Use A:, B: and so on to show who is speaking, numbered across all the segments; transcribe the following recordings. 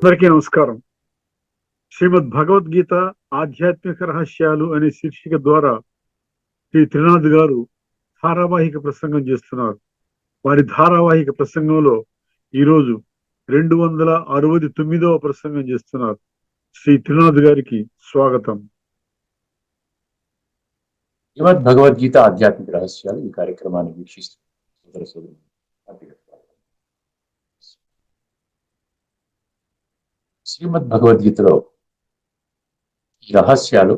A: అందరికీ నమస్కారం. శ్రీమద్ భగవద్గీత ఆధ్యాత్మిక రహస్యాలు అనే శీర్షిక ద్వారా శ్రీ త్రినాథ్ గారు ధారావాహిక ప్రసంగం చేస్తున్నారు. వారి ధారావాహిక ప్రసంగంలో ఈరోజు 269వ ప్రసంగం చేస్తున్నారు. శ్రీ త్రినాథ్ గారికి స్వాగతం.
B: శ్రీమద్ భగవద్గీత ఆధ్యాత్మిక రహస్యాలు ఈ కార్యక్రమాన్ని వీక్షిస్తూ శ్రీమద్ భగవద్గీతలో ఈ రహస్యాలు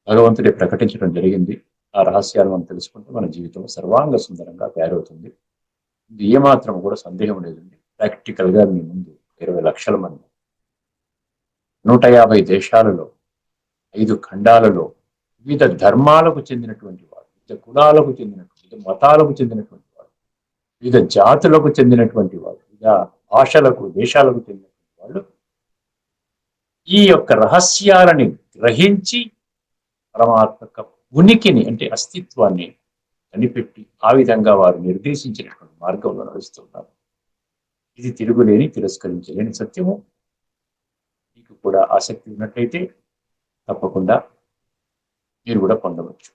B: భగవంతుడే ప్రకటించడం జరిగింది. ఆ రహస్యాలు మనం తెలుసుకుంటే మన జీవితం సర్వాంగ సుందరంగా తయారవుతుంది. ఇది ఏమాత్రం కూడా సందేహం లేదండి. ప్రాక్టికల్ గా మీ ముందు 20 లక్షల మంది 150 దేశాలలో 5 ఖండాలలో వివిధ ధర్మాలకు చెందినటువంటి వాడు, వివిధ కులాలకు చెందినటువంటి, మతాలకు చెందినటువంటి వాడు, వివిధ జాతులకు చెందినటువంటి వాడు, వివిధ భాషలకు దేశాలకు చెందినటువంటి వాళ్ళు ఈ యొక్క రహస్యాలని గ్రహించి పరమాత్మక ఉనికిని అంటే అస్తిత్వాన్ని కనిపెట్టి ఆ విధంగా వారు నిర్దేశించినటువంటి మార్గంలో నడుస్తున్నారు. ఇది తిరుగులేని తిరస్కరించలేని సత్యము. మీకు కూడా ఆసక్తి ఉన్నట్లయితే తప్పకుండా మీరు కూడా పొందవచ్చు.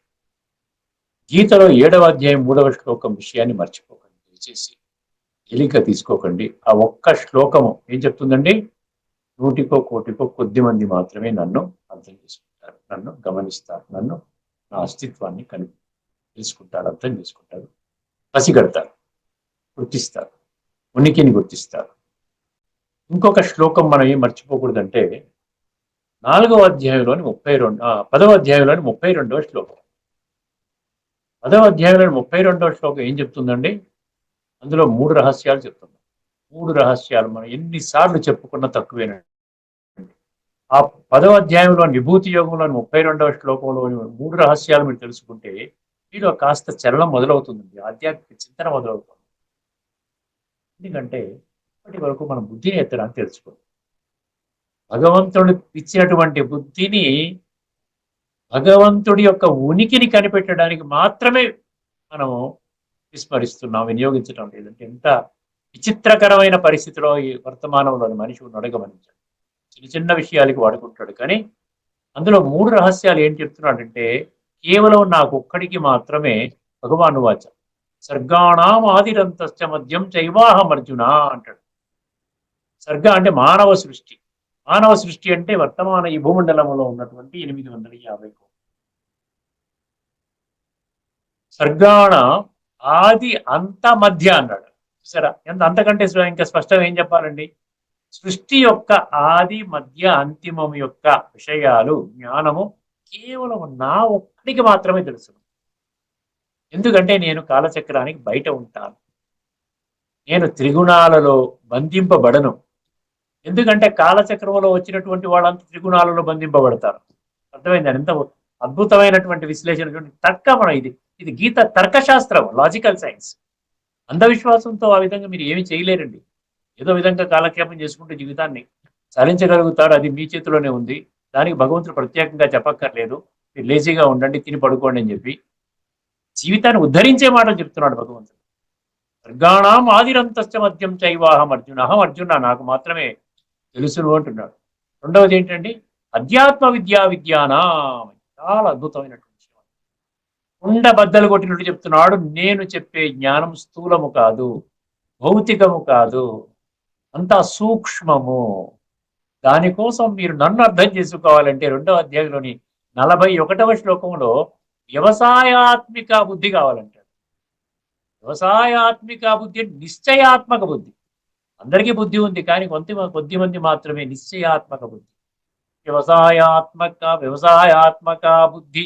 B: గీతలో 7వ అధ్యాయం 3వ శ్లోకం విషయాన్ని మర్చిపోకండి. దయచేసి తేలిక తీసుకోకండి. ఆ ఒక్క శ్లోకము ఏం చెప్తుందండి? 100కో కోటికో కొద్ది మంది మాత్రమే నన్ను అర్థం చేసుకుంటారు, నన్ను గమనిస్తారు, నన్ను నా అస్తిత్వాన్ని తెలుసుకుంటారు, అర్థం చేసుకుంటారు, పసిగడతారు, గుర్తిస్తారు, ఉనికిని గుర్తిస్తారు. ఇంకొక శ్లోకం మనం ఏం మర్చిపోకూడదంటే 4వ అధ్యాయంలోని 10వ అధ్యాయంలోని 32వ శ్లోకం. 10వ అధ్యాయంలోని 32వ శ్లోకం ఏం చెప్తుందండి? అందులో 3 రహస్యాలు చెప్తుంది. 3 రహస్యాలు మనం ఎన్నిసార్లు చెప్పుకున్నా తక్కువేనండి. ఆ 10వ అధ్యాయంలో విభూతి యోగంలోని 32వ శ్లోకంలోని 3 రహస్యాలు మీరు తెలుసుకుంటే మీలో కాస్త చలనం మొదలవుతుందండి, ఆధ్యాత్మిక చింతన మొదలవుతుంది. ఎందుకంటే ఇప్పటి వరకు మనం బుద్ధిని ఎత్తడానికి తెలుసుకోండి. భగవంతుడు ఇచ్చినటువంటి బుద్ధిని భగవంతుడి యొక్క ఉనికిని కనిపెట్టడానికి మాత్రమే మనము విస్మరిస్తున్నాం, వినియోగించడం లేదంటే ఎంత విచిత్రకరమైన పరిస్థితిలో ఈ వర్తమానంలోని మనిషి నడగమనించాడు. చిన్న చిన్న విషయాలకి వాడుకుంటాడు. కానీ అందులో 3 రహస్యాలు ఏం చెప్తున్నాడంటే కేవలం నాకు ఒక్కడికి మాత్రమే భగవాను వాచ సర్గాణం ఆదిరంతశ్చ మధ్యం చైవాహం అర్జున అంటాడు. సర్గ అంటే మానవ సృష్టి. మానవ సృష్టి అంటే వర్తమాన ఈ భూమండలంలో ఉన్నటువంటి 850 కోట్లు. సర్గాణ ఆది అంత మధ్య అన్నాడు. చూసారా ఎంత, అంతకంటే ఇంకా స్పష్టం ఏం చెప్పాలండి? సృష్టి యొక్క ఆది మధ్య అంతిమం యొక్క విషయాలు జ్ఞానము కేవలం నా ఒక్కడికి మాత్రమే తెలుసు. ఎందుకంటే నేను కాలచక్రానికి బయట ఉంటాను. నేను త్రిగుణాలలో బంధింపబడను. ఎందుకంటే కాలచక్రంలో వచ్చినటువంటి వాళ్ళంతా త్రిగుణాలలో బంధింపబడతారు. అర్థమైంది? ఎంత అద్భుతమైనటువంటి విశ్లేషణ చూడండి. తర్కమనం ఇది గీత తర్కశాస్త్రం, లాజికల్ సైన్స్. అంధవిశ్వాసంతో ఆ విధంగా మీరు ఏమి చేయలేరండి. ఏదో విధంగా కాలక్షేపం చేసుకుంటే జీవితాన్ని సాధించగలుగుతారు. అది మీ చేతిలోనే ఉంది. దానికి భగవంతుడు ప్రత్యేకంగా చెప్పక్కర్లేదు. మీరు లేజీగా ఉండండి, తిని పడుకోండి అని చెప్పి జీవితాన్ని ఉద్ధరించే మాటలు చెప్తున్నాడు భగవంతుడు. సర్గాణం ఆదిరంతశ్చ మధ్యం చైవాహం అర్జున. అహం అర్జున, నాకు మాత్రమే తెలుసును అంటున్నాడు. రెండవది ఏంటండి? అధ్యాత్మ విజ్ఞానం. చాలా అద్భుతమైనటువంటి విషయం. కుండ బద్దలు కొట్టినట్టు చెప్తున్నాడు. నేను చెప్పే జ్ఞానం స్థూలము కాదు, భౌతికము కాదు, అంతా సూక్ష్మము. దానికోసం మీరు నన్ను అర్థం చేసుకోవాలంటే 2వ అధ్యాయంలోని 41వ శ్లోకంలో వ్యవసాయాత్మిక బుద్ధి కావాలంటాడు. వ్యవసాయాత్మిక బుద్ధి నిశ్చయాత్మక బుద్ధి. అందరికీ బుద్ధి ఉంది, కానీ కొద్ది మంది మాత్రమే నిశ్చయాత్మక బుద్ధి. వ్యవసాయాత్మక బుద్ధి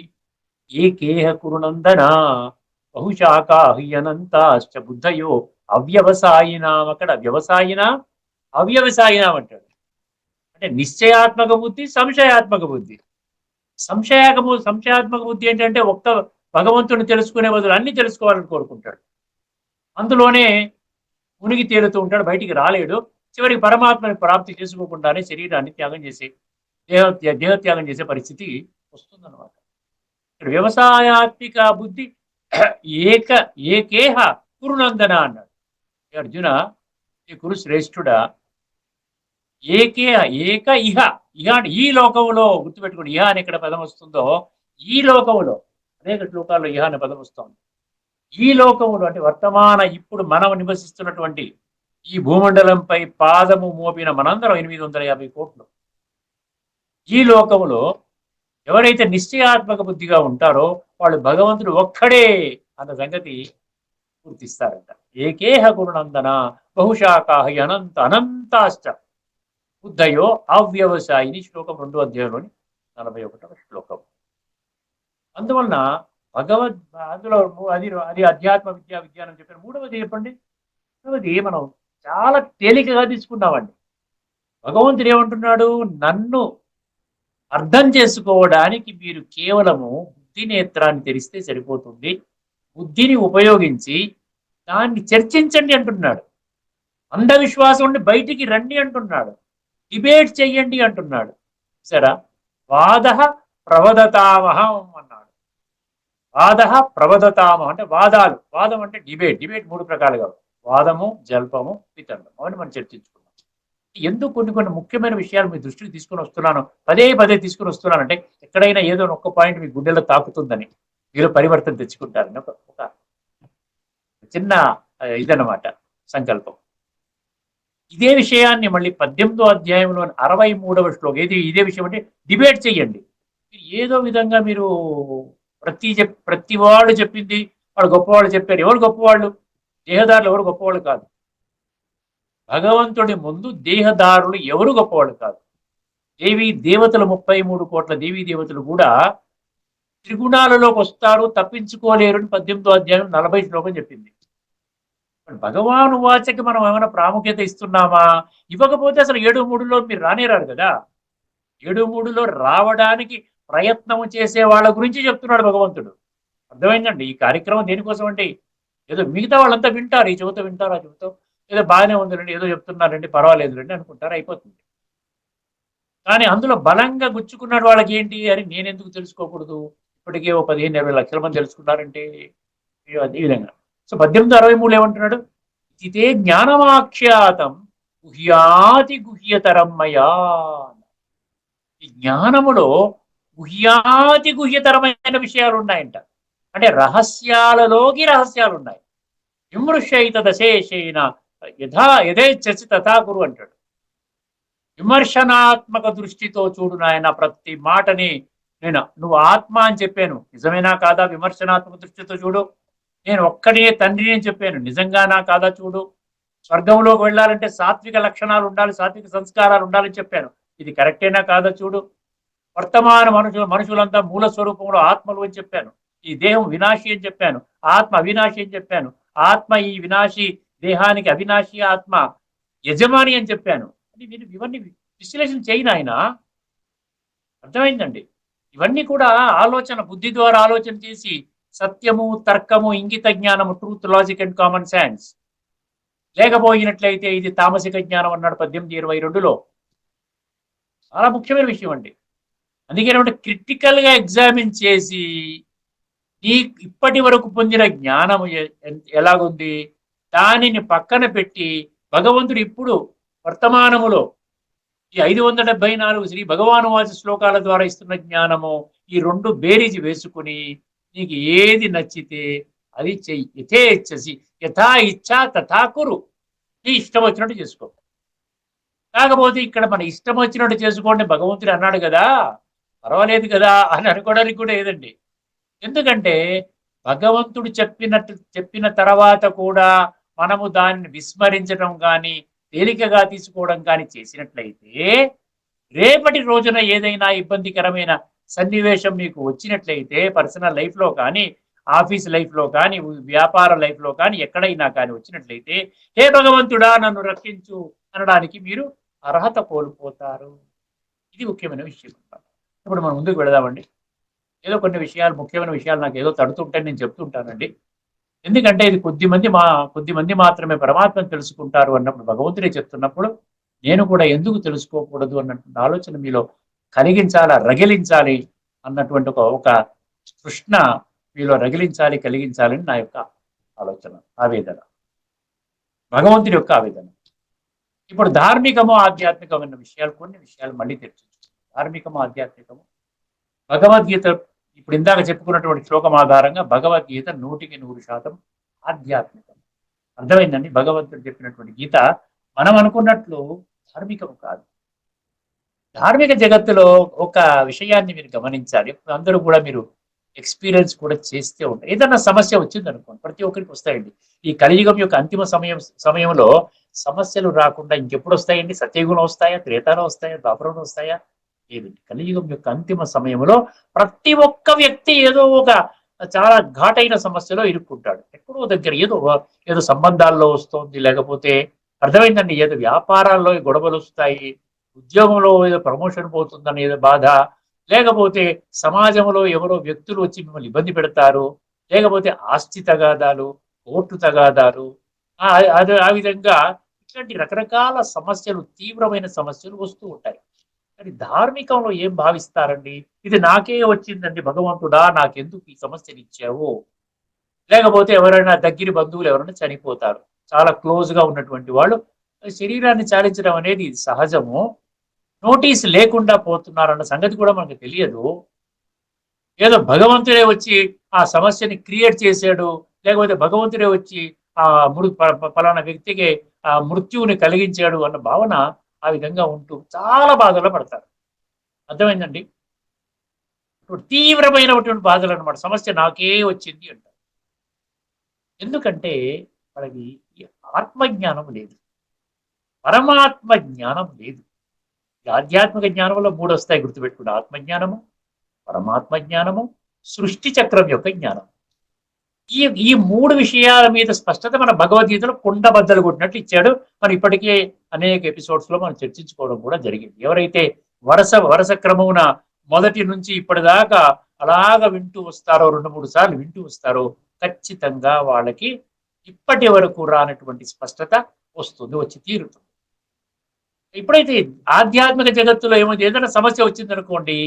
B: ఏకేహ కురునందన బహుశాఖా హ్యనంతాశ్చ బుద్ధయో అవ్యవసాయినాం. అక్కడ వ్యవసాయినా అవ్యవసాయినా అంటాడు. అంటే నిశ్చయాత్మక బుద్ధి, సంశయాత్మక బుద్ధి. సంశయాత్మక బుద్ధి ఏంటంటే ఒక్క భగవంతుని తెలుసుకునే బదులు అన్ని తెలుసుకోవాలని కోరుకుంటాడు. అందులోనే మునిగి తేలుతూ ఉంటాడు, బయటికి రాలేడు. చివరికి పరమాత్మని ప్రాప్తి చేసుకోకుండానే శరీరాన్ని త్యాగం చేసే దేహత్యాగం చేసే పరిస్థితి వస్తుందన్నమాట. ఇక్కడ వ్యవసాయాత్మిక బుద్ధి ఏకేహ కురునందన అన్నాడు. అర్జున, ఈ కురు శ్రేష్ఠుడా, ఏకే ఏక ఇహ. ఇహ అంటే ఈ లోకములో, గుర్తుపెట్టుకోండి, ఇహ అని ఎక్కడ పదం వస్తుందో ఈ లోకములో, అనేక శ్లోకాల్లో ఇహ అనే పదం వస్తుంది. ఈ లోకములు అంటే వర్తమాన ఇప్పుడు మనం నివసిస్తున్నటువంటి ఈ భూమండలంపై పాదము మోపిన మనందరం 850 కోట్లు. ఈ లోకములో ఎవరైతే నిశ్చయాత్మక బుద్ధిగా ఉంటారో వాళ్ళు భగవంతుడు ఒక్కడే అన్న సంగతి గుర్తిస్తారంట. ఏకేహ గురునందన బహుశాఖాహ అనంత అనంతాశ్చ బుద్ధయో అవ్యవసాయిని, శ్లోకం 2వ అధ్యాయంలోని 41వ శ్లోకం. అందువలన భగవద్ అందులో అది అది అధ్యాత్మ విజ్ఞానం చెప్పారు. మూడవది చెప్పండి. మూడవది మనం చాలా తేలికగా తీసుకున్నామండి. భగవంతుడు ఏమంటున్నాడు? నన్ను అర్థం చేసుకోవడానికి మీరు కేవలము బుద్ధి నేత్రాన్ని తెరిస్తే సరిపోతుంది. బుద్ధిని ఉపయోగించి దాన్ని చర్చించండి అంటున్నాడు. అంధవిశ్వాసం నుండి బయటికి రండి అంటున్నాడు. డిబేట్ చెయ్యండి అంటున్నాడు. సరే, వాద ప్రవదతామహం అన్నాడు. వాద ప్రవదతామహం అంటే వాదాలు. వాదం అంటే డిబేట్. డిబేట్ 3 ప్రకాలుగా: వాదము, జల్పము, వితండము. అవన్నీ మనం చర్చించుకున్నాం. ఎందుకు కొన్ని ముఖ్యమైన విషయాలు మీ దృష్టికి తీసుకుని వస్తున్నాను, పదే పదే తీసుకుని వస్తున్నానంటే ఎక్కడైనా ఏదో ఒక్క పాయింట్ మీ గుండెలో తాకుతుందని, మీరు పరివర్తన తెచ్చుకుంటారని ఒక చిన్న ఇదన్నమాట సంకల్పం. ఇదే విషయాన్ని మళ్ళీ 18వ అధ్యాయంలోని 63వ శ్లోకం. ఇదే విషయం అంటే డిబేట్ చెయ్యండి. ఏదో విధంగా మీరు ప్రతి వాడు చెప్పింది వాడు గొప్పవాళ్ళు చెప్పారు. ఎవరు గొప్పవాళ్ళు? దేహదారులు ఎవరు గొప్పవాళ్ళు కాదు. భగవంతుడి ముందు దేహదారులు ఎవరు గొప్పవాళ్ళు కాదు. దేవీ దేవతలు 33 కోట్ల దేవీ దేవతలు కూడా త్రిగుణాలలోకి వస్తారు, తప్పించుకోలేరు అని 18వ అధ్యాయం 40 శ్లోకం చెప్పింది. భగవాను వాచకి మనం ఏమైనా ప్రాముఖ్యత ఇస్తున్నామా? ఇవ్వకపోతే అసలు 7:3లో మీరు రానేరారు కదా. 7:3లో రావడానికి ప్రయత్నం చేసే వాళ్ళ గురించి చెప్తున్నాడు భగవంతుడు. అర్థమైందండి? ఈ కార్యక్రమం దేనికోసం అంటే ఏదో మిగతా వాళ్ళంతా వింటారు, ఈ చెబుతూ వింటారు, ఆ చెబుతూ ఏదో బాగానే ఉందిలేండి, ఏదో చెప్తున్నారండి, పర్వాలేదు రండి అనుకుంటారు, అయిపోతుంది. కానీ అందులో బలంగా గుచ్చుకున్నాడు వాళ్ళకి ఏంటి అని నేను ఎందుకు తెలుసుకోకూడదు? ఇప్పటికే ఓ 15-20 లక్షల మంది తెలుసుకున్నారంటే ఈ విధంగా. సో 1863 ఏమంటున్నాడు? ఇదే జ్ఞానమాఖ్యాతం గుహ్యాతి గుహ్యతరం మయా. ఈ జ్ఞానములో గుహ్యాతి గుహ్యతరమైన విషయాలు ఉన్నాయంట. అంటే రహస్యాలలోకి రహస్యాలు ఉన్నాయి. విమృశైత దశేషేన యథేచ్ఛసి తథా కురు అంటాడు. విమర్శనాత్మక దృష్టితో చూడు నాయన. ప్రతి మాటని నువ్వు ఆత్మ అని చెప్పాను, నిజమేనా కాదా? విమర్శనాత్మక దృష్టితో చూడు. నేను ఒక్కడే తండ్రిని అని చెప్పాను, నిజంగానా కాదా చూడు. స్వర్గంలోకి వెళ్ళాలంటే సాత్విక లక్షణాలు ఉండాలి, సాత్విక సంస్కారాలు ఉండాలని చెప్పాను, ఇది కరెక్టేనా కాదా చూడు. వర్తమాన మనుషులంతా మూల స్వరూపంలో ఆత్మలు అని చెప్పాను, ఈ దేహం వినాశి అని చెప్పాను, ఆత్మ అవినాశి అని చెప్పాను, ఆత్మ ఈ వినాశి దేహానికి అవినాశి ఆత్మ యజమాని అని చెప్పాను. ఇవన్నీ విశ్లేషణ చేయను ఆయన. అర్థమైందండి? ఇవన్నీ కూడా ఆలోచన, బుద్ధి ద్వారా ఆలోచన చేసి సత్యము, తర్కము, ఇంగిత జ్ఞానము, truth, logic and common sense లేకపోయినట్లయితే ఇది తామసిక జ్ఞానం అన్నాడు 1822లో. చాలా ముఖ్యమైన విషయం అండి. అందుకేనంటే క్రిటికల్ గా ఎగ్జామిన్ చేసి నీ ఇప్పటి వరకు పొందిన జ్ఞానము ఎలాగుంది దానిని పక్కన పెట్టి భగవంతుడు ఇప్పుడు వర్తమానములో ఈ 574 శ్రీ భగవానువాచ శ్లోకాల ద్వారా ఇస్తున్న జ్ఞానము, ఈ 2 బేరీజి వేసుకుని నీకు ఏది నచ్చితే అది చెయ్యి. యథేచ్ఛసి యథా ఇచ్చా తథా కురు. నీ ఇష్టం వచ్చినట్టు చేసుకో. కాకపోతే ఇక్కడ మన ఇష్టం వచ్చినట్టు చేసుకోండి భగవంతుడు అన్నాడు కదా, పర్వాలేదు కదా అని అనుకోవడానికి కూడా ఏదండి. ఎందుకంటే భగవంతుడు చెప్పిన తర్వాత కూడా మనము దానిని విస్మరించడం కానీ తేలికగా తీసుకోవడం కానీ చేసినట్లయితే రేపటి రోజున ఏదైనా ఇబ్బందికరమైన సన్నివేశం మీకు వచ్చినట్లయితే పర్సనల్ లైఫ్లో కానీ, ఆఫీస్ లైఫ్లో కానీ, వ్యాపార లైఫ్లో కానీ, ఎక్కడైనా కానీ వచ్చినట్లయితే హే భగవంతుడా నన్ను రక్షించు అనడానికి మీరు అర్హత కోల్పోతారు. ఇది ముఖ్యమైన విషయం. ఇప్పుడు మనం ముందుకు వెళదామండి. ఏదో కొన్ని విషయాలు, ముఖ్యమైన విషయాలు నాకు ఏదో తడుతుంటే నేను చెప్తుంటానండి. ఎందుకంటే ఇది కొద్దిమంది మాత్రమే పరమాత్మను తెలుసుకుంటారు అన్నప్పుడు, భగవంతుడే చెప్తున్నప్పుడు నేను కూడా ఎందుకు తెలుసుకోకూడదు అన్నటువంటి ఆలోచన మీలో రగిలించాలి అన్నటువంటి ఒక తృష్ణ మీలో కలిగించాలని నా యొక్క ఆలోచన, ఆవేదన, భగవంతుడి యొక్క ఆవేదన. ఇప్పుడు ధార్మికము ఆధ్యాత్మికమైన విషయాలు కొన్ని విషయాలు మళ్ళీ చర్చించుకుందాం. ధార్మికము ఆధ్యాత్మికము భగవద్గీత ఇప్పుడు ఇందాక చెప్పుకున్నటువంటి శ్లోకం ఆధారంగా భగవద్గీత 100% ఆధ్యాత్మికం. అర్థమైందండి? భగవంతుడు చెప్పినటువంటి గీత మనం అనుకున్నట్లు ధార్మికం కాదు. ధార్మిక జగత్తులో ఒక విషయాన్ని మీరు గమనించాలి. అందరూ కూడా మీరు ఎక్స్పీరియన్స్ కూడా చేస్తే ఉంటారు. ఏదైనా సమస్య వచ్చింది అనుకోండి, ప్రతి ఒక్కరికి వస్తాయండి. ఈ కలియుగం యొక్క అంతిమ సమయంలో సమస్యలు రాకుండా ఇంకెప్పుడు వస్తాయండి? సత్యయుగంలో వస్తాయా, త్రేతాలో వస్తాయా, ద్వాపరంలో వస్తాయా? లేదండి. కలియుగం యొక్క అంతిమ సమయంలో ప్రతి ఒక్క వ్యక్తి ఏదో ఒక చాలా ఘాటైన సమస్యలో ఇరుక్కుంటాడు. ఎక్కడో దగ్గర ఏదో సంబంధాల్లో వస్తుంది, లేకపోతే అర్థమైందండి, ఏదో వ్యాపారాల్లో గొడవలు వస్తాయి, ఉద్యోగంలో ఏదో ప్రమోషన్ పోతుందని ఏదో బాధ, లేకపోతే సమాజంలో ఎవరో వ్యక్తులు వచ్చి మిమ్మల్ని ఇబ్బంది పెడతారు, లేకపోతే ఆస్తి తగాదాలు, కోర్టు తగాదాలు, ఆ విధంగా ఇట్లాంటి రకరకాల సమస్యలు, తీవ్రమైన సమస్యలు వస్తూ ఉంటాయి. కానీ ధార్మికంలో ఏం భావిస్తారండి? ఇది నాకే వచ్చిందండి భగవంతుడా, నాకెందుకు ఈ సమస్యలు ఇచ్చావు? లేకపోతే ఎవరైనా దగ్గర బంధువులు ఎవరైనా చనిపోతారు, చాలా క్లోజ్ గా ఉన్నటువంటి వాళ్ళు శరీరాన్ని చాలించడం అనేది సహజము. నోటీస్ లేకుండా పోతున్నారన్న సంగతి కూడా మనకు తెలియదు. ఏదో భగవంతుడే వచ్చి ఆ సమస్యని క్రియేట్ చేశాడు, లేకపోతే భగవంతుడే వచ్చి ఆ పలానా వ్యక్తికి ఆ మృత్యువుని కలిగించాడు అన్న భావన ఆ విధంగా ఉంటూ చాలా బాధలు పడతారు. అర్థమైందండి? ఇప్పుడు తీవ్రమైనటువంటి బాధలు అనమాట. సమస్య నాకే వచ్చింది అంటారు. ఎందుకంటే మనకి ఈ ఆత్మజ్ఞానం లేదు, పరమాత్మ జ్ఞానం లేదు. ఆధ్యాత్మిక జ్ఞానంలో 3 వస్తాయి, గుర్తుపెట్టుకుంటే: ఆత్మజ్ఞానము, పరమాత్మ జ్ఞానము, సృష్టి చక్రం యొక్క జ్ఞానం. ఈ 3 విషయాల మీద స్పష్టత మన భగవద్గీతలో కుండబద్దలు కొట్టినట్లు ఇచ్చాడు. మనం ఇప్పటికే అనేక ఎపిసోడ్స్ లో మనం చర్చించుకోవడం కూడా జరిగింది. ఎవరైతే వరుస క్రమమున మొదటి నుంచి ఇప్పటిదాకా అలాగా వింటూ వస్తారో, 2-3 సార్లు వింటూ వస్తారో, ఖచ్చితంగా వాళ్ళకి ఇప్పటి వరకు రానటువంటి స్పష్టత వచ్చి తీరుతుంది. ఎప్పుడైతే ఆధ్యాత్మిక జగత్తులో ఏదైనా సమస్య వచ్చిందనుకోండి,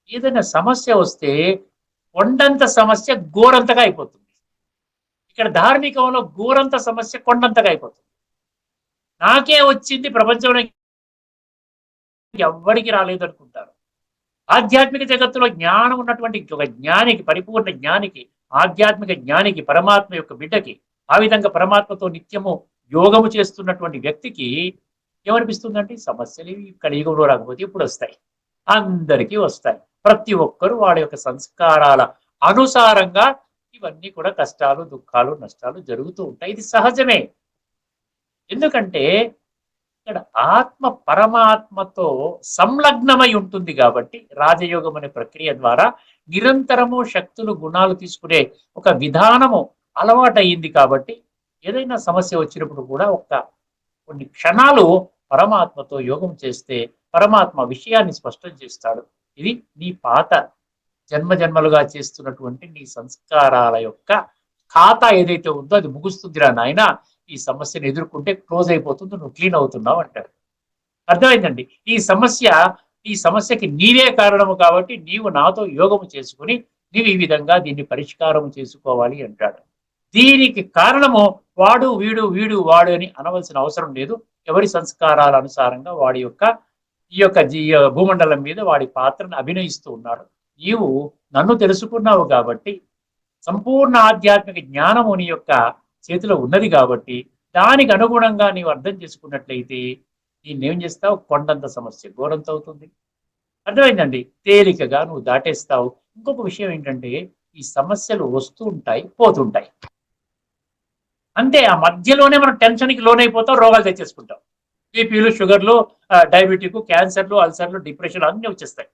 B: ఏదైనా సమస్య వస్తే కొండంత సమస్య ఘోరంతగా అయిపోతుంది. ఇక్కడ ధార్మికంలో ఘోరంత సమస్య కొండంతగా అయిపోతుంది. నాకే వచ్చింది, ప్రపంచంలో ఎవ్వడికి రాలేదు అనుకుంటారు. ఆధ్యాత్మిక జగత్తులో జ్ఞానం ఉన్నటువంటి ఒక జ్ఞానికి, పరిపూర్ణ జ్ఞానికి, ఆధ్యాత్మిక జ్ఞానికి, పరమాత్మ యొక్క బిడ్డకి, ఆ విధంగా పరమాత్మతో నిత్యము యోగము చేస్తున్నటువంటి వ్యక్తికి ఏమనిపిస్తుందంటే, సమస్యలు కలియుగంలో రాకపోతే ఇప్పుడు వస్తాయి, అందరికీ వస్తాయి. ప్రతి ఒక్కరు వాళ్ళ యొక్క సంస్కారాల అనుసారంగా ఇవన్నీ కూడా కష్టాలు, దుఃఖాలు, నష్టాలు జరుగుతూ ఉంటాయి. ఇది సహజమే. ఎందుకంటే ఇక్కడ ఆత్మ పరమాత్మతో సంలగ్నమై ఉంటుంది కాబట్టి, రాజయోగం అనే ప్రక్రియ ద్వారా నిరంతరము శక్తులు, గుణాలు తీసుకునే ఒక విధానము అలవాటయింది కాబట్టి, ఏదైనా సమస్య వచ్చినప్పుడు కూడా కొన్ని క్షణాలు పరమాత్మతో యోగం చేస్తే పరమాత్మ విషయాన్ని స్పష్టం చేస్తాడు. ఇది నీ పాత జన్మలుగా చేస్తున్నటువంటి నీ సంస్కారాల యొక్క ఖాతా ఏదైతే ఉందో అది ముగుస్తుందిరా నాయన, ఈ సమస్యను ఎదుర్కొంటే క్లోజ్ అయిపోతుంది, నువ్వు క్లీన్ అవుతున్నావు అంటాడు. అర్థమైందండి? ఈ సమస్యకి నీవే కారణము కాబట్టి నీవు నాతో యోగము చేసుకుని నీవు ఈ విధంగా దీన్ని పరిష్కారం చేసుకోవాలి అంటాడు. దీనికి కారణము వాడు, వీడు, వాడు అని అనవలసిన అవసరం లేదు. ఎవరి సంస్కారాల అనుసారంగా వాడి యొక్క ఈ యొక్క భూమండలం మీద వాడి పాత్రను అభినయిస్తూ ఉన్నాడు. నీవు నన్ను తెలుసుకున్నావు కాబట్టి, సంపూర్ణ ఆధ్యాత్మిక జ్ఞానము నీ యొక్క చేతిలో ఉన్నది కాబట్టి, దానికి అనుగుణంగా నీవు అర్థం చేసుకున్నట్లయితే నేనేం చేస్తావు? కొండంత సమస్య ఘోరంత అవుతుంది. అర్థమైందండి? తేలికగా నువ్వు దాటేస్తావు. ఇంకొక విషయం ఏంటంటే, ఈ సమస్యలు వస్తూ ఉంటాయి, పోతుంటాయి. అంతే. ఆ మధ్యలోనే మనం టెన్షన్కి లోనైపోతాం, రోగాలు తెచ్చేసుకుంటాం. బీపీలు, షుగర్లు, డయాబెటిక్, క్యాన్సర్లు, అల్సర్లు, డిప్రెషన్ అన్నీ వచ్చేస్తాయి.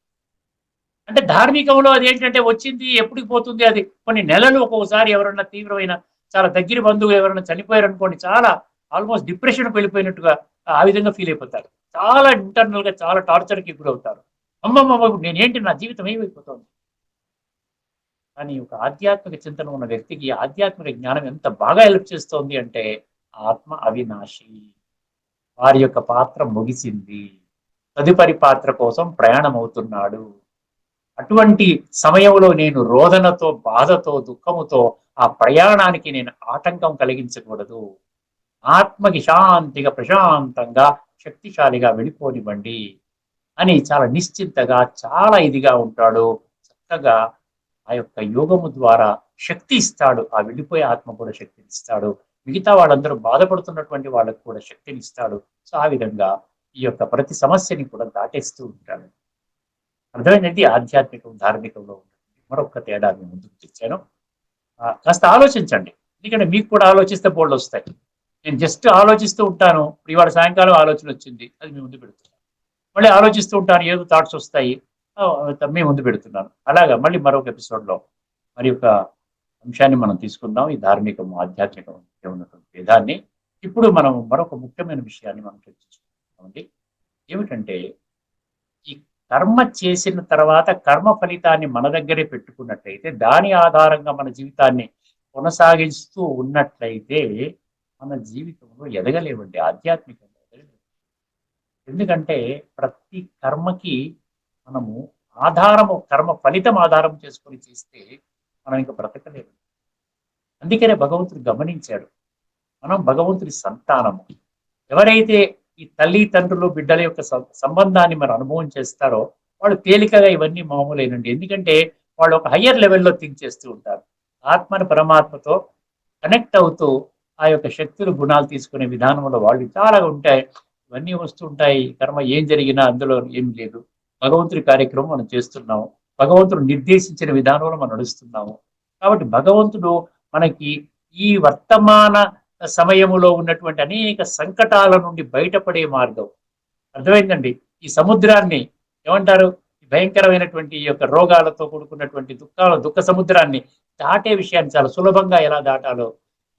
B: అంటే ధార్మికంలో అదేంటంటే వచ్చింది ఎప్పటికి పోతుంది, అది కొన్ని నెలలు, ఒక్కొక్కసారి ఎవరన్నా తీవ్రమైన చాలా దగ్గర బంధువులు ఎవరైనా చనిపోయారు అనుకోండి, చాలా ఆల్మోస్ట్ డిప్రెషన్కి వెళ్ళిపోయినట్టుగా ఆ విధంగా ఫీల్ అయిపోతారు. చాలా ఇంటర్నల్ గా చాలా టార్చర్కి గురవుతారు. అమ్మమ్మ నేనేంటి, నా జీవితం ఏమైపోతుంది. కానీ ఒక ఆధ్యాత్మిక చింతన ఉన్న వ్యక్తికి ఆధ్యాత్మిక జ్ఞానం ఎంత బాగా హెల్ప్ చేస్తోంది అంటే, ఆత్మ అవినాశి, వారి యొక్క పాత్ర ముగిసింది, తదుపరి పాత్ర కోసం ప్రయాణం అవుతున్నాడు. అటువంటి సమయంలో నేను రోదనతో, బాధతో, దుఃఖముతో ఆ ప్రయాణానికి నేను ఆటంకం కలిగించకూడదు. ఆత్మకి శాంతిగా ప్రశాంతంగా శక్తిశాలిగా వెళ్ళిపోనివ్వండి అని చాలా నిశ్చింతగా చాలా ఇదిగా ఉంటాడు. చక్కగా ఆ యొక్క యోగము ద్వారా శక్తి ఇస్తాడు. ఆ వెళ్ళిపోయే ఆత్మ కూడా శక్తిని ఇస్తాడు. మిగతా వాళ్ళందరూ బాధపడుతున్నటువంటి వాళ్ళకు కూడా శక్తిని ఇస్తాడు. సో ఆ విధంగా ఈ యొక్క ప్రతి సమస్యని కూడా దాటేస్తూ ఉంటాడు. అర్థమైందండి ఆధ్యాత్మికం ధార్మికంలో ఉంటుంది మరొక తేడా మీ ముందుకు తెచ్చాను. కాస్త ఆలోచించండి. ఎందుకంటే మీకు కూడా ఆలోచిస్తే బోల్డ్ వస్తాయి. నేను జస్ట్ ఆలోచిస్తూ ఉంటాను. ఇవాళ సాయంకాలం ఆలోచన వచ్చింది. అది మీ ముందు పెడుతున్నాను. మళ్ళీ ఆలోచిస్తూ ఉంటాను. ఏదో థాట్స్ వస్తాయి. మీ ముందు పెడుతున్నాను. అలాగా మళ్ళీ మరొక ఎపిసోడ్లో మరి ఒక అంశాన్ని మనం తీసుకుందాం. ఈ ధార్మికము ఆధ్యాత్మికం ఉన్నటువంటి భేదాన్ని. ఇప్పుడు మనం మరొక ముఖ్యమైన విషయాన్ని మనం చర్చించుకుంటామండి. ఏమిటంటే ఈ కర్మ చేసిన తర్వాత కర్మ ఫలితాన్ని మన దగ్గరే పెట్టుకున్నట్లయితే దాని ఆధారంగా మన జీవితాన్ని కొనసాగిస్తూ ఉన్నట్లయితే మన జీవితంలో ఎదగలేవండి. ఆధ్యాత్మికంగా ఎదగలేవు. ఎందుకంటే ప్రతి కర్మకి మనము ఆధారము కర్మ ఫలితం ఆధారం చేసుకొని చేస్తే మనం ఇంకా బ్రతకలేము. అందుకనే భగవంతుడు గమనించాడు మనం భగవంతుడి సంతానము. ఎవరైతే ఈ తల్లి తండ్రులు బిడ్డల యొక్క సంబంధాన్ని మనం అనుభవం చేస్తారో వాళ్ళు తేలికగా ఇవన్నీ మామూలేనండి. ఎందుకంటే వాళ్ళు ఒక హయ్యర్ లెవెల్లో థింక్ చేస్తూ ఉంటారు. ఆత్మను పరమాత్మతో కనెక్ట్ అవుతూ ఆ యొక్క శక్తులు గుణాలు తీసుకునే విధానంలో వాళ్ళు చాలా ఉంటాయి. ఇవన్నీ వస్తుంటాయి. కర్మ ఏం జరిగినా అందులో ఏం లేదు. భగవంతుడి కార్యక్రమం మనం చేస్తున్నాము. భగవంతుడు నిర్దేశించిన విధానంలో మనం నడుస్తున్నాము. కాబట్టి భగవంతుడు మనకి ఈ వర్తమాన సమయములో ఉన్నటువంటి అనేక సంకటాల నుండి బయటపడే మార్గం అర్థమైందండి. ఈ సముద్రాన్ని ఏమంటారు? భయంకరమైనటువంటి ఈ యొక్క రోగాలతో కూడుకున్నటువంటి దుఃఖ సముద్రాన్ని దాటే విషయాన్ని చాలా సులభంగా ఎలా దాటాలో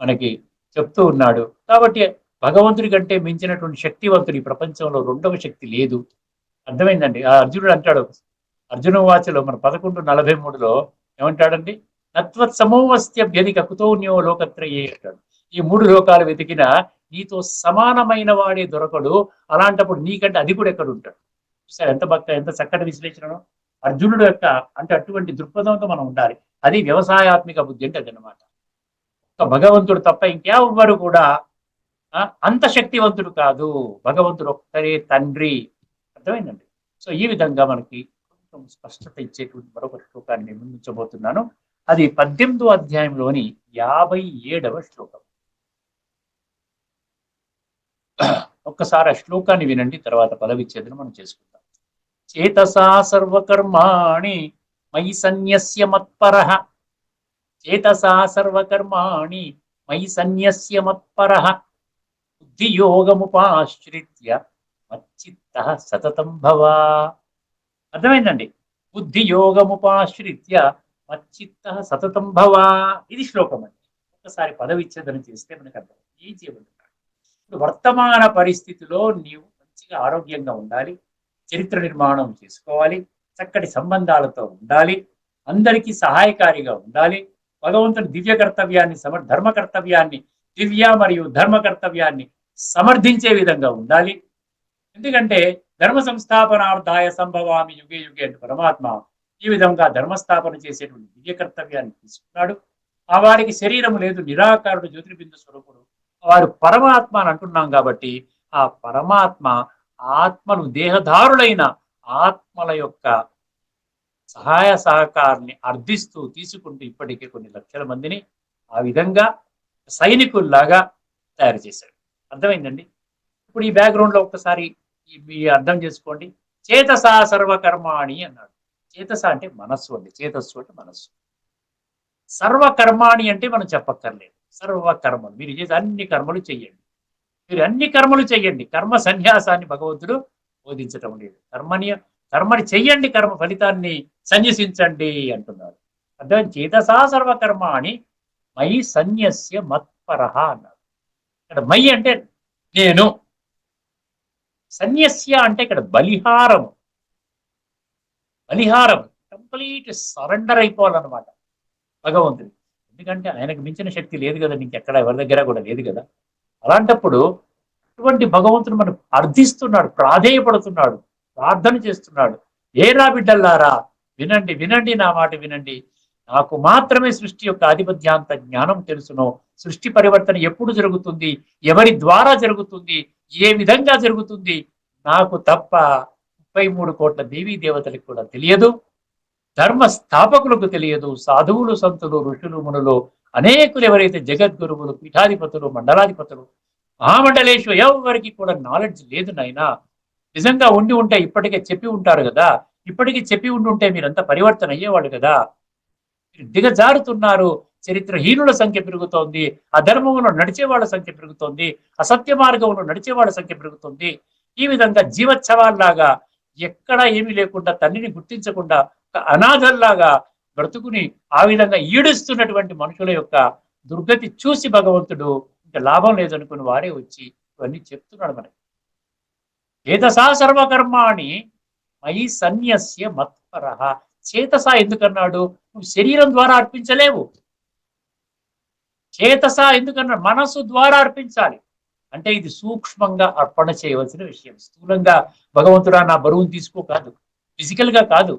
B: మనకి చెప్తూ ఉన్నాడు. కాబట్టి భగవంతుడి కంటే మించినటువంటి శక్తివంతుడు ఈ ప్రపంచంలో రెండవ శక్తి లేదు. అర్థమైందండి. ఆ అర్జునుడు అంటాడు అర్జున వాచలో మన 11:43లో ఏమంటాడండి? తత్వత్ సమోవస్త్యభ్యధిక కుతోన్యో లోకత్రయే అంటాడు. ఈ 3 లోకాలు వెతికిన నీతో సమానమైన వాడే దొరకడు. అలాంటప్పుడు నీకంటే అది కూడా ఎక్కడ ఉంటాడు? చూసారు ఎంత చక్కటి విశ్లేషణను అర్జునుడు యొక్క అంటే అటువంటి దృక్పథంతో మనం ఉండాలి. అది వ్యవసాయాత్మిక బుద్ధి అంటే అదనమాట. ఒక భగవంతుడు తప్ప ఇంకెవ్వరు కూడా అంత శక్తివంతుడు కాదు. భగవంతుడు ఒక్కరే తండ్రి. అర్థమైందండి. సో ఈ విధంగా మనకి కొంచెం స్పష్టత ఇచ్చేటువంటి మరొక శ్లోకాన్ని ముందుంచబోతున్నాను. అది 18వ అధ్యాయంలోని 57వ శ్లోకం. ఒక్కసారి ఆ శ్లోకాన్ని వినండి. తర్వాత పదవిచ్ఛేదన మనం చేసుకుందాం. చేతసా సర్వకర్మాణి మయి సన్యస్య మత్పరః. చేతసా సర్వకర్మాణి మయి సన్యస్య మత్పరః. బుద్ధియోగముపాశ్రిత్య మచ్చిత్తః సతతం భవ. అర్థమైందండి. బుద్ధియోగముపాశ్రిత్య మచ్చిత్తః సతతం భవ. ఇది శ్లోకం అండి. ఒకసారి పదవిచ్ఛేదన చేస్తే మనకు అర్థం ఏం చేయబడుతున్నాడు. ఇప్పుడు వర్తమాన పరిస్థితిలో నీవు మంచిగా ఆరోగ్యంగా ఉండాలి. చరిత్ర నిర్మాణం చేసుకోవాలి. చక్కటి సంబంధాలతో ఉండాలి. అందరికీ సహాయకారిగా ఉండాలి. భగవంతుని దివ్య కర్తవ్యాన్ని ధర్మ కర్తవ్యాన్ని దివ్య మరియు ధర్మ కర్తవ్యాన్ని సమర్థించే విధంగా ఉండాలి. ఎందుకంటే ధర్మ సంస్థాపనార్థాయ సంభవామి యుగే యుగే అంటే పరమాత్మ ఈ విధంగా ధర్మస్థాపన చేసేటువంటి దివ్య కర్తవ్యాన్ని తీసుకున్నాడు. ఆ వారికి శరీరం లేదు, నిరాకారుడు జ్యోతిర్బిందు స్వరూపుడు. వారు పరమాత్మ అని అంటున్నాం కాబట్టి ఆ పరమాత్మ ఆత్మలు దేహధారులైన ఆత్మల యొక్క సహాయ సహకారాన్ని అర్థిస్తూ తీసుకుంటూ ఇప్పటికే కొన్ని లక్షల మందిని ఆ విధంగా సైనికుల్లాగా తయారు చేశాడు. అర్థమైందండి. ఇప్పుడు ఈ బ్యాక్గ్రౌండ్ లో ఒక్కసారి అర్థం చేసుకోండి. చేతసా సర్వకర్మాణి అన్నాడు. చేతస అంటే మనస్సు అండి. చేతస్సు అంటే మనస్సు. సర్వకర్మాణి అంటే మనం చెప్పక్కర్లేదు. సర్వకర్మలు మీరు చేసే అన్ని కర్మలు చెయ్యండి. మీరు అన్ని కర్మలు చెయ్యండి. కర్మ సన్యాసాన్ని భగవంతుడు బోధించటం లేదు. కర్మని చెయ్యండి, కర్మ ఫలితాన్ని సన్యసించండి అంటున్నారు. అర్థం. చేతసా సర్వకర్మాణి మయి సన్యస్య మత్పరః అన్నాడు. ఇక్కడ మై అంటే నేను, సన్యస్య అంటే ఇక్కడ బలిహారము. కంప్లీట్ సరెండర్ అయిపోవాలన్నమాట భగవంతుడు. ఎందుకంటే ఆయనకు మించిన శక్తి లేదు కదా, ఇంకెక్కడ ఎవరి దగ్గర కూడా లేదు కదా. అలాంటప్పుడు అటువంటి భగవంతుడు మనం అర్థిస్తున్నాడు, ప్రాధేయపడుతున్నాడు, ప్రార్థన చేస్తున్నాడు. ఏరా బిడ్డల్లారా వినండి, నా మాట వినండి. నాకు మాత్రమే సృష్టి యొక్క ఆధిపత్యాంత జ్ఞానం తెలుసును. సృష్టి పరివర్తన ఎప్పుడు జరుగుతుంది, ఎవరి ద్వారా జరుగుతుంది, ఏ విధంగా జరుగుతుంది, నాకు తప్ప 33 కోట్ల దేవీ దేవతలకు కూడా తెలియదు. ధర్మ స్థాపకులకు తెలియదు. సాధువులు, సంతులు, ఋషులు, మునులు అనేకులు ఎవరైతే జగద్గురువులు, పీఠాధిపతులు, మండలాధిపతులు, మహామండలేశ్వరు ఎవరికి కూడా నాలెడ్జ్ లేదు నాయనా. నిజంగా ఉండి ఉంటే ఇప్పటికే చెప్పి ఉంటారు కదా. ఇప్పటికీ చెప్పి ఉండుంటే మీరంతా పరివర్తన అయ్యేవాళ్ళు కదా. దిగజారుతున్నారు. చరిత్రహీనుల సంఖ్య పెరుగుతోంది. అధర్మంలో నడిచే వాళ్ళ సంఖ్య పెరుగుతోంది. అసత్య మార్గంలో నడిచే వాళ్ళ సంఖ్య పెరుగుతుంది. ఈ విధంగా జీవోత్సవాల్లాగా ఎక్కడా ఏమీ లేకుండా, తల్లిని గుర్తించకుండా అనాథల్లాగా బ్రతుకుని ఆ విధంగా ఈడుస్తున్నటువంటి మనుషుల యొక్క దుర్గతి చూసి భగవంతుడు ఇంకా లాభం లేదనుకుని వారే వచ్చి ఇవన్నీ చెప్తున్నాడు మనకి. చేతసా సర్వకర్మాణి మయి సన్యస్య మత్పరః. చేతసా ఎందుకన్నాడు? నువ్వు శరీరం ద్వారా అర్పించలేవు. చేతసా ఎందుకన్నాడు? మనస్సు ద్వారా అర్పించాలి. అంటే ఇది సూక్ష్మంగా అర్పణ చేయవలసిన విషయం. స్థూలంగా భగవంతుడా నా బరువును తీసుకో కాదు, ఫిజికల్ గా కాదు.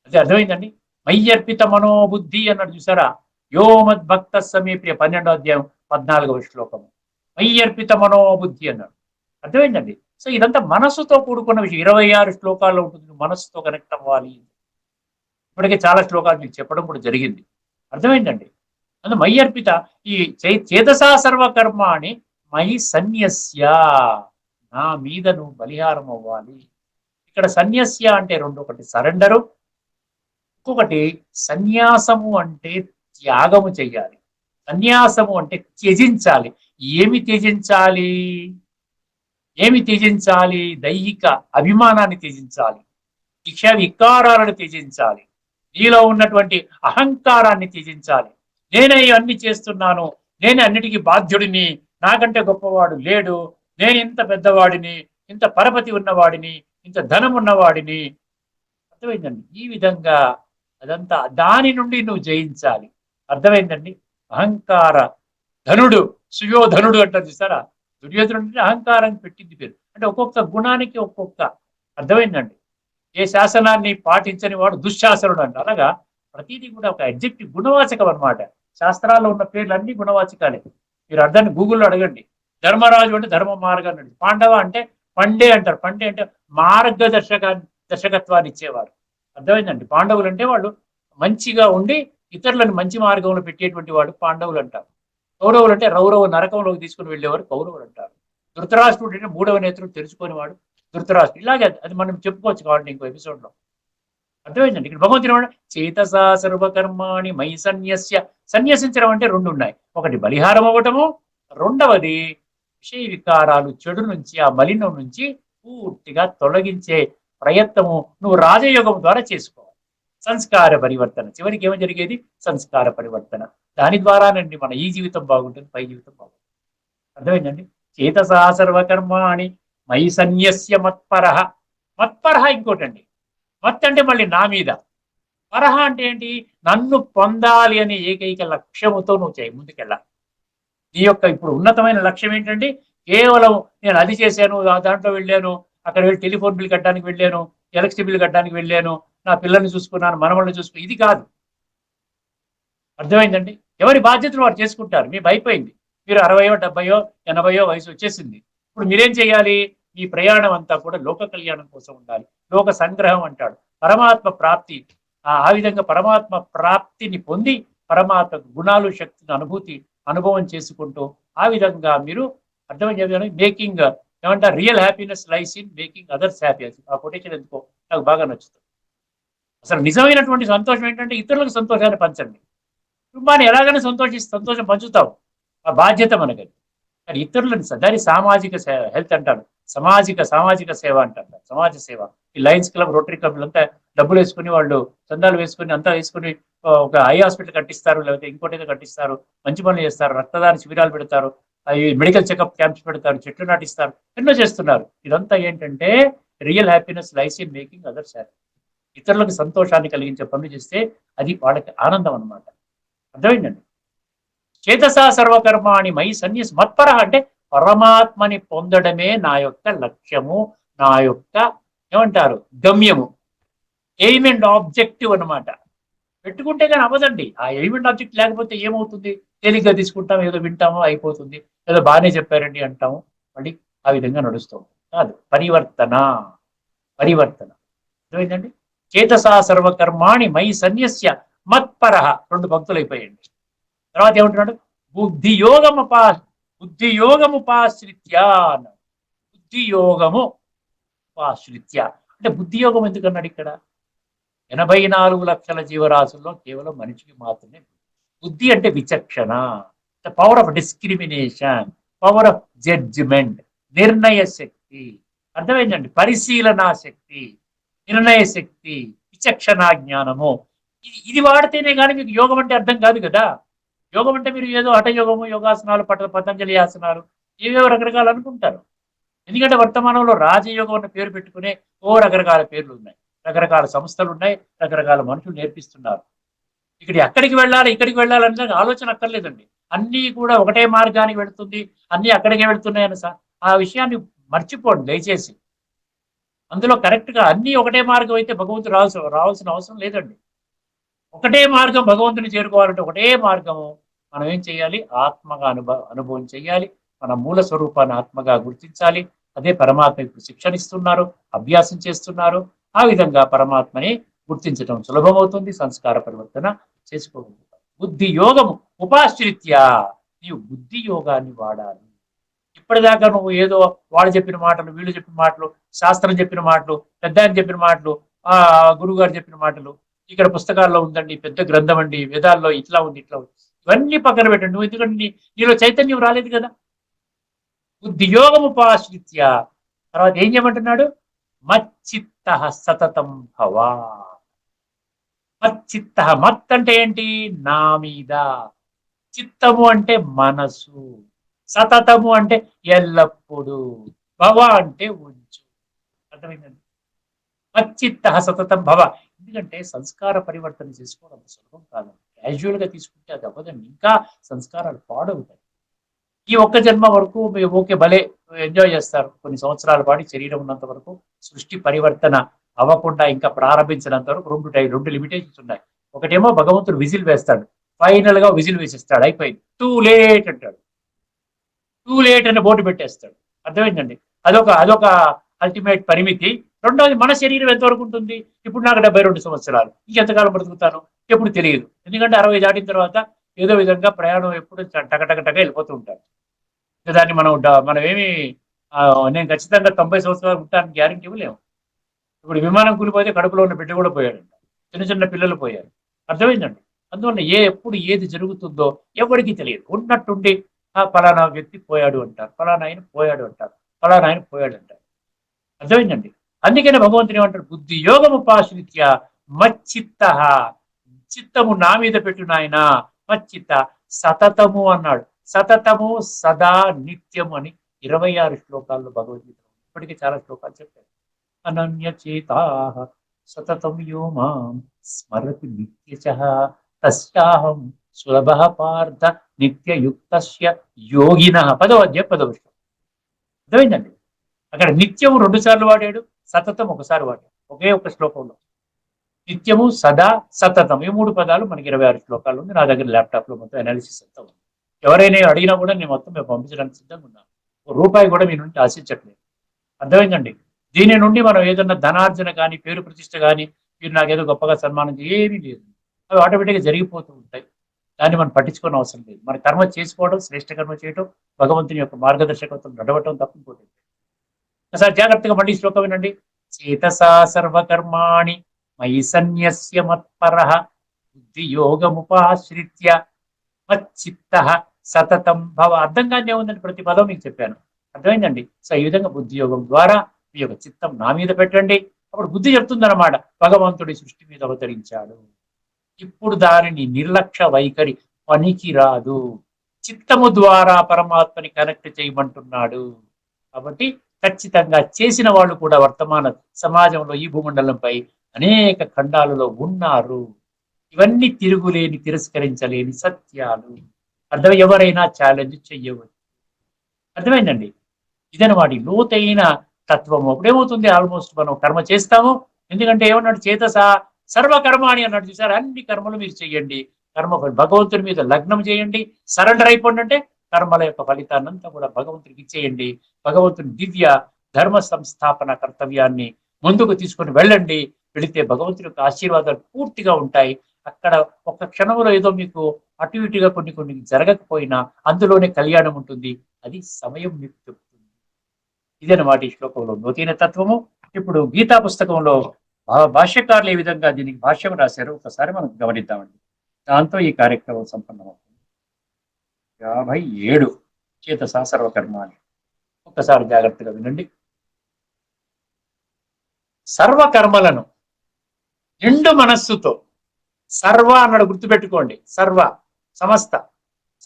B: అదే అర్థమైందండి. మయ్యర్పిత మనోబుద్ధి అన్నాడు చూసారా. యో మద్భక్త సమీప్రియ 12వ అధ్యాయం 14వ శ్లోకము. మయ్యర్పిత మనోబుద్ధి అన్నాడు. అర్థమైందండి. సో ఇదంతా మనస్సుతో కూడుకున్న విషయం. 26 శ్లోకాల్లో ఉంటుంది. మనస్సుతో కనెక్ట్ అవ్వాలి. ఇప్పటికే చాలా శ్లోకాలు మీకు చెప్పడం కూడా జరిగింది. అర్థమైందండి. అందు మయ్యర్పిత ఈ చేతసా సర్వకర్మాణి మయి సన్యస్య, నా మీద నువ్వు బలిహారం అవ్వాలి. ఇక్కడ సన్యస్య అంటే రెండు, ఒకటి సరెండరు, ఇంకొకటి సన్యాసము అంటే త్యాగము చెయ్యాలి. సన్యాసము అంటే త్యజించాలి. ఏమి త్యజించాలి? ఏమి త్యజించాలి? దైహిక అభిమానాన్ని త్యజించాలి. శిక్ష వికారాలను త్యజించాలి. నీలో ఉన్నటువంటి అహంకారాన్ని త్యజించాలి. నేనే అన్ని చేస్తున్నాను, నేనే అన్నిటికీ బాధ్యుడిని, నాకంటే గొప్పవాడు లేడు, నేను ఇంత పెద్దవాడిని, ఇంత పరపతి ఉన్నవాడిని, ఇంత ధనం ఉన్నవాడిని. అర్థమైందండి. ఈ విధంగా అదంతా దాని నుండి నువ్వు జయించాలి. అర్థమైందండి. అహంకార ధనుడు, సుయోధనుడు అంటారు చూసారా. దుర్యోధనుడు అంటే అహంకారాన్ని పెట్టింది పేరు. అంటే ఒక్కొక్క గుణానికి ఒక్కొక్క. అర్థమైందండి. ఏ శాసనాన్ని పాటించని వాడు దుశ్శాసనుడు అంట. అలాగా ప్రతిదీ కూడా ఒక అడ్జెక్టివ్, గుణవాచకం అనమాట. శాస్త్రాల్లో ఉన్న పేర్లు అన్ని గుణవాచకాలే. మీరు అర్థాన్ని గూగుల్లో అడగండి. ధర్మరాజు అంటే ధర్మ మార్గాన్ని, పాండవ అంటే పండే అంటారు. పండే అంటే దర్శకత్వాన్ని ఇచ్చేవారు. అర్థమైందండి. పాండవులు అంటే వాళ్ళు మంచిగా ఉండి ఇతరులను మంచి మార్గంలో పెట్టేటువంటి వాడు పాండవులు అంటారు. కౌరవులు అంటే రౌరవ నరకంలోకి తీసుకుని వెళ్ళేవారు కౌరవులు అంటారు. ధృతరాష్ట్రుడు అంటే 3వ నేత్రం తెరుచుకునేవాడు ధృతరాష్ట్రుడు. ఇలాగే అది మనం చెప్పుకోవచ్చు కావాలంటే ఇంకో ఎపిసోడ్ లో. అర్థమైందండి. ఇక్కడ భగవంతుడు చేతసా సర్వకర్మాణి మయి సన్యస్య. సన్యసించడం అంటే రెండు ఉన్నాయి. ఒకటి బలిహారం అవ్వటము, రెండవది విషయ వికారాలు, చెడు నుంచి, ఆ మలినం నుంచి పూర్తిగా తొలగించే ప్రయత్నము నువ్వు రాజయోగం ద్వారా చేసుకోవాలి. సంస్కార పరివర్తన. చివరికి ఏమో జరిగేది సంస్కార పరివర్తన. దాని ద్వారానండి మన ఈ జీవితం బాగుంటుంది, పై జీవితం బాగుంటుంది. అర్థమైందండి. చేతసా సర్వకర్మాణి మయి సన్యస్య మత్పరః. మత్పరః ఇంకోటండి. మత్ అంటే మళ్ళీ నా మీద, పరహ అంటే ఏంటి? నన్ను పొందాలి అనే ఏకైక లక్ష్యముతో నువ్వు చేయి ముందుకెళ్ళాలి. నీ యొక్క ఇప్పుడు ఉన్నతమైన లక్ష్యం ఏంటంటే కేవలం నేను అది చేశాను, దాంట్లో వెళ్ళాను, అక్కడ వెళ్ళి టెలిఫోన్ బిల్ కట్టడానికి వెళ్ళాను, ఎలక్ట్రిసిటీ బిల్ కట్టడానికి వెళ్ళాను, నా పిల్లల్ని చూసుకున్నాను, మనవల్ని చూసుకున్నాను, ఇది కాదు. అర్థమైందండి. ఎవరి బాధ్యతలు వారు చేసుకుంటారు. మీకు అయిపోయింది. మీరు 60, 70, 80 వయసు వచ్చేసింది. ఇప్పుడు మీరేం చేయాలి? ఈ ప్రయాణం అంతా కూడా లోక కళ్యాణం కోసం ఉండాలి. లోక సంగ్రహం అంటాడు. పరమాత్మ ప్రాప్తి. ఆ విధంగా పరమాత్మ ప్రాప్తిని పొంది పరమాత్మ గుణాలు, శక్తిని అనుభవం చేసుకుంటూ ఆ విధంగా మీరు అర్థమైంది. మేకింగ్ ఏమంటారు? Real happiness lies in making others happy. ఆ కొటేషన్ ఎందుకో నాకు బాగా నచ్చుతుంది. అసలు నిజమైనటువంటి సంతోషం ఏంటంటే ఇతరులకు సంతోషాన్ని పంచండి. కుటుంబాన్ని ఎలాగైనా సంతోషం పంచుతాం. ఆ బాధ్యత మనకి. కానీ ఇతరులను దాని సామాజిక హెల్త్ అంటారు, సామాజిక సేవ అంటారు, సమాజ సేవ. ఈ లయన్స్ క్లబ్, రోటరీ క్లబ్లు అంతా డబ్బులు వేసుకుని, వాళ్ళు చందాలు వేసుకుని అంతా వేసుకుని ఒక ఐ హాస్పిటల్ కట్టిస్తారు, లేకపోతే ఇంకోటి కట్టిస్తారు, మంచి పనులు చేస్తారు, రక్తదాన శిబిరాలు పెడతారు, మెడికల్ చెకప్ క్యాంప్స్ పెడతారు, చెట్లు నాటిస్తారు, ఎన్నో చేస్తున్నారు. ఇదంతా ఏంటంటే real happiness lies in making others happy. ఇతరులకు సంతోషాన్ని కలిగించే పనులు చేస్తే అది వాళ్ళకి ఆనందం అన్నమాట. అర్థమైందండి. చేతసా సర్వకర్మాణి మయి సన్యస్ మత్పరః అంటే పరమాత్మని పొందడమే నా యొక్క లక్ష్యము, నా యొక్క ఏమంటారు గమ్యము, ఎయిమ్ అండ్ ఆబ్జెక్టివ్ అనమాట. పెట్టుకుంటే కానీ అవ్వదండి. ఆ ఎలిమెంట్ ఆబ్జెక్ట్ లేకపోతే ఏమవుతుంది? తేలిగ్గా తీసుకుంటాం, ఏదో వింటాము అయిపోతుంది, ఏదో బాగానే చెప్పారండి అంటాము, మళ్ళీ ఆ విధంగా నడుస్తాం. కాదు, పరివర్తన. పరివర్తన అర్థమైందండి. చేతసా సర్వకర్మాణి మయి సన్యస్య మత్పరః, 2 పంక్తులు అయిపోయాయండి. తర్వాత ఏమంటున్నాడు? బుద్ధియోగముపా బుద్ధియోగముపాశ్రిత్య అన్నాడు. బుద్ధియోగము ఉపాశ్రిత్య అంటే బుద్ధియోగం ఎందుకన్నాడు ఇక్కడ? 84 లక్షల జీవరాశుల్లో కేవలం మనిషికి మాత్రమే బుద్ధి అంటే విచక్షణ, the power of discrimination, power of judgement, నిర్ణయ శక్తి. అర్థమైందండి. పరిశీలనా శక్తి, నిర్ణయ శక్తి, విచక్షణ జ్ఞానము. ఇది వాడితేనే కానీ మీకు యోగం అంటే అర్థం కాదు కదా. యోగం అంటే మీరు ఏదో హఠయోగము, యోగాసనాలు, పతంజలి ఆసనాలు, ఏవేవో రకరకాలు అనుకుంటారు. ఎందుకంటే వర్తమానంలో రాజయోగం అన్న పేరు పెట్టుకునే రకరకాల పేర్లు ఉన్నాయి, రకరకాల సంస్థలు ఉన్నాయి, రకరకాల మనుషులు నేర్పిస్తున్నారు. ఇక్కడ ఎక్కడికి వెళ్ళాలి, ఇక్కడికి వెళ్ళాలనే ఆలోచన అక్కర్లేదండి. అన్నీ కూడా ఒకటే మార్గానికి వెళుతుంది, అన్నీ అక్కడికే వెళుతున్నాయని ఆ విషయాన్ని మర్చిపోండి దయచేసి. అందులో కరెక్ట్ గా అన్నీ ఒకటే మార్గం అయితే భగవంతుడు రావాల్సిన అవసరం లేదండి. ఒకటే మార్గం, భగవంతుని చేరుకోవాలంటే ఒకటే మార్గము. మనం ఏం చేయాలి? ఆత్మగా అనుభవం చేయాలి. మన మూల స్వరూపాన్ని ఆత్మగా గుర్తించాలి. అదే పరమాత్మ ఇప్పుడు శిక్షణ ఇస్తున్నారు, అభ్యాసం చేస్తున్నారు. ఆ విధంగా పరమాత్మని గుర్తించడం సులభమవుతుంది. సంస్కార పరివర్తన చేసుకోగలుగుతాం. బుద్ధి యోగము ఉపాశ్రిత్య, నీవు బుద్ధి యోగాన్ని వాడాలి. ఇప్పటిదాకా నువ్వు ఏదో వాళ్ళు చెప్పిన మాటలు, వీళ్ళు చెప్పిన మాటలు, శాస్త్రం చెప్పిన మాటలు, పెద్ద ఆయన చెప్పిన మాటలు, గురువు గారు చెప్పిన మాటలు, ఇక్కడ పుస్తకాల్లో ఉందండి, పెద్ద గ్రంథం అండి, వేదాల్లో ఇట్లా ఉంది, ఇట్లా ఉంది, ఇవన్నీ పక్కన పెట్టండి. నువ్వు ఎందుకంటే నీలో చైతన్యం రాలేదు కదా. బుద్ధియోగముపాశ్రిత్య. తర్వాత ఏం చేయమంటున్నాడు? మచ్చిత్త సతతం భవ. మచ్చిత్త, మత్ అంటే ఏంటి? నా మీద. చిత్తము అంటే మనసు. సతతము అంటే ఎల్లప్పుడు. భవ అంటే ఉంచు. అర్థమైందండి. మచ్చిత్త సతతం భవ. ఎందుకంటే సంస్కార పరివర్తన చేసుకోవడం అంత సులభం కాదండి. క్యాజువల్ గా తీసుకుంటే అది అవ్వదండి. ఇంకా సంస్కారాలు పాడవుతాయి. ఈ ఒక్క జన్మ వరకు మీరు ఓకే భలే ఎంజాయ్ చేస్తారు. కొన్ని సంవత్సరాల పాటు శరీరం ఉన్నంత వరకు సృష్టి పరివర్తన అవ్వకుండా ఇంకా ప్రారంభించినంత వరకు రెండు లిమిటేషన్స్ ఉన్నాయి. ఒకటేమో భగవంతుడు విజిల్ వేస్తాడు, ఫైనల్ గా విజిల్ వేసిస్తాడు, అయిపోయింది, టూ లేట్ అంటాడు. టూ లేట్ అని బోర్డు పెట్టేస్తాడు. అర్థమైందండి. అదొక అల్టిమేట్ పరిమితి. రెండోది, మన శరీరం ఎంతవరకు ఉంటుంది? ఇప్పుడు నాకు 72 సంవత్సరాలు, ఇంకెంతకాలం బ్రతుకుతాను ఎప్పుడు తెలియదు. ఎందుకంటే 60 దాటిన తర్వాత ఏదో విధంగా ప్రయాణం ఎప్పుడు టగటగటగా వెళ్ళిపోతూ ఉంటారు. దాన్ని మనం ఏమి నేను ఖచ్చితంగా 90 సంవత్సరాలు ఉంటానికి గ్యారెంటీ ఇవ్వలేము. ఇప్పుడు విమానం కూలిపోతే కడుపులో ఉన్న బిడ్డ కూడా పోయాడంట, చిన్న చిన్న పిల్లలు పోయారు. అర్థమైందండి. అందువల్ల ఎప్పుడు ఏది జరుగుతుందో ఎవరికి తెలియదు. ఉన్నట్టుండి ఫలానా వ్యక్తి పోయాడు అంటారు, ఫలానా ఆయన పోయాడు అంటారు, ఫలానా ఆయన పోయాడు అంటారు. అర్థమైందండి. అందుకనే భగవంతుని ఏమంటారు? బుద్ధి యోగముపాశ్రిత్య మచ్చిత్త, చిత్తము నా మీద పెట్టు నాయన. మచ్చిత్త సతతము అన్నాడు. సతతము, సదా, నిత్యము అని 26 శ్లోకాల్లో భగవద్గీత. ఇప్పటికీ చాలా శ్లోకాలు చెప్పారు. అనన్యచేతా సతతం యో మాం స్మరతి నిత్యచః తస్యాహం సులభః పార్థ నిత్యయుక్తస్య యోగినః. 10వ అధ్యాయం 10వ శ్లోకం. అర్థమైందండి. అక్కడ నిత్యము 2 సార్లు వాడాడు, సతతం ఒకసారి వాడాడు, ఒకే ఒక శ్లోకంలో. నిత్యము, సదా, సతతం, ఈ 3 పదాలు మనకి 26 శ్లోకాలు ఉంది. నా దగ్గర ల్యాప్టాప్ లో మొత్తం అనాలిసిస్ అంతా ఉంది. ఎవరైనా అడిగినా కూడా నేను మొత్తం మేము పంపించడానికి సిద్ధంగా ఉన్నాను. రూపాయి కూడా మీ నుండి ఆశించట్లేదు. అర్థమైందండి. దీని నుండి మనం ఏదన్నా ధనార్జన కానీ, పేరు ప్రతిష్ట కానీ, మీరు నాకేదో గొప్పగా సన్మానం ఏమీ లేదు. అవి ఆటోమేటిక్గా జరిగిపోతూ ఉంటాయి. దాన్ని మనం పట్టించుకోని అవసరం లేదు. మన కర్మ చేసుకోవడం, శ్రేష్ఠ కర్మ చేయడం, భగవంతుని యొక్క మార్గదర్శకత్వం నడవటం తప్పిపోతుంది. ఒకసారి జాగ్రత్తగా మళ్ళీ శ్లోకం వినండి. చేతసా సర్వకర్మాణి మయి సన్యస్య మత్పరః బుద్ధి యోగముపాశ్రిత్య మచ్చిత్త సతతం భవ. అర్థం కానీ ఏముందండి, ప్రతి పదం మీకు చెప్పాను. అర్థమైందండి. సో ఈ విధంగా బుద్ధి యోగం ద్వారా మీ యొక్క చిత్తం నా మీద పెట్టండి. అప్పుడు బుద్ధి చెప్తుందన్నమాట, భగవంతుడి సృష్టి మీద అవతరించాడు. ఇప్పుడు దానిని నిర్లక్ష్య వైఖరి పనికి రాదు. చిత్తము ద్వారా పరమాత్మని కనెక్ట్ చేయమంటున్నాడు. కాబట్టి ఖచ్చితంగా చేసిన వాళ్ళు కూడా వర్తమాన సమాజంలో ఈ భూమండలంపై అనేక ఖండాలలో ఉన్నారు. ఇవన్నీ తిరుగులేని, తిరస్కరించలేని సత్యాలు. అర్థం, ఎవరైనా ఛాలెంజ్ చెయ్యవచ్చు. అర్థమైందండి. ఇదని వాడి లోతైన తత్వము. అప్పుడేమవుతుంది, ఆల్మోస్ట్ మనం కర్మ చేస్తాము. ఎందుకంటే ఏమన్నాడు? చేతస సర్వకర్మాణి అన్నాడు చూసారు, అన్ని కర్మలు మీరు చెయ్యండి, కర్మ భగవంతుని మీద లగ్నం చేయండి, సరెండర్ అయిపోండి అంటే కర్మల యొక్క ఫలితాన్నంతా కూడా భగవంతుడికి ఇచ్చేయండి, భగవంతుని దివ్య ధర్మ సంస్థాపన కర్తవ్యాన్ని ముందుకు తీసుకొని వెళ్ళండి, వెళితే భగవంతుడి యొక్క ఆశీర్వాదాలు పూర్తిగా ఉంటాయి. అక్కడ ఒక క్షణంలో ఏదో మీకు అటు ఇటుగా కొన్ని కొన్ని జరగకపోయినా అందులోనే కళ్యాణం ఉంటుంది, అది సమయం మీకు చెప్తుంది. ఇదన్నమాట ఈ శ్లోకంలో నూతన తత్వము. ఇప్పుడు గీతా పుస్తకంలో భాష్యకారులు ఏ విధంగా దీనికి భాష్యం రాశారు ఒకసారి మనం గమనిద్దామండి. దాంతో ఈ కార్యక్రమం సంపన్నమవుతుంది. 57 చేతసా సర్వకర్మాణి. ఒక్కసారి జాగ్రత్తగా వినండి. సర్వకర్మలను నిండు మనస్సుతో, సర్వ అన్నాడు గుర్తుపెట్టుకోండి, సర్వ సమస్త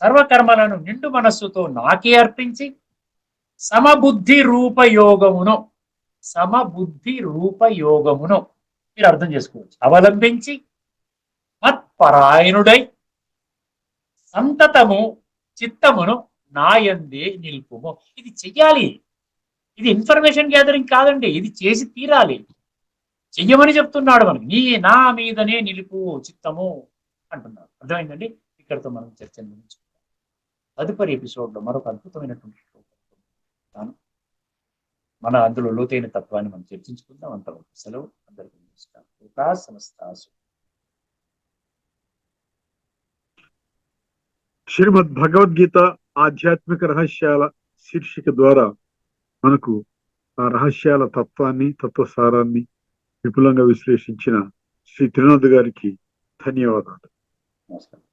B: సర్వకర్మలను నిండు మనస్సుతో నాకే అర్పించి సమబుద్ధి రూపయోగమును, సమబుద్ధి రూపయోగమును మీరు అర్థం చేసుకోవచ్చు, అవలంబించి మత్పరాయణుడై సంతతము చిత్తమును నాయందే నిల్పుము. ఇది చెయ్యాలి, ఇది ఇన్ఫర్మేషన్ గ్యాదరింగ్ కాదండి, ఇది చేసి తీరాలి, చెయ్యమని చెప్తున్నాడు మనకి. నా మీదనే నిలుపు చిత్తము అంటున్నాడు. అర్థమైందండి? ఇక్కడితో మనం చర్చను ముగించుకుందాం. తదుపరి ఎపిసోడ్లో మరొక అద్భుతమైనటువంటి శ్లోకం మన అందులో లోతైన తత్వాన్ని మనం చర్చించుకుందాం. అంతవరకు సెలవు. అందరికీ నమస్కారం.
A: శ్రీమద్ భగవద్గీత ఆధ్యాత్మిక రహస్యాల శీర్షిక ద్వారా మనకు ఆ రహస్యాల తత్వాన్ని, తత్వసారాన్ని విపులంగా విశ్లేషించిన శ్రీ త్రినాథ్ గారికి ధన్యవాదాలు.
B: నమస్కారం.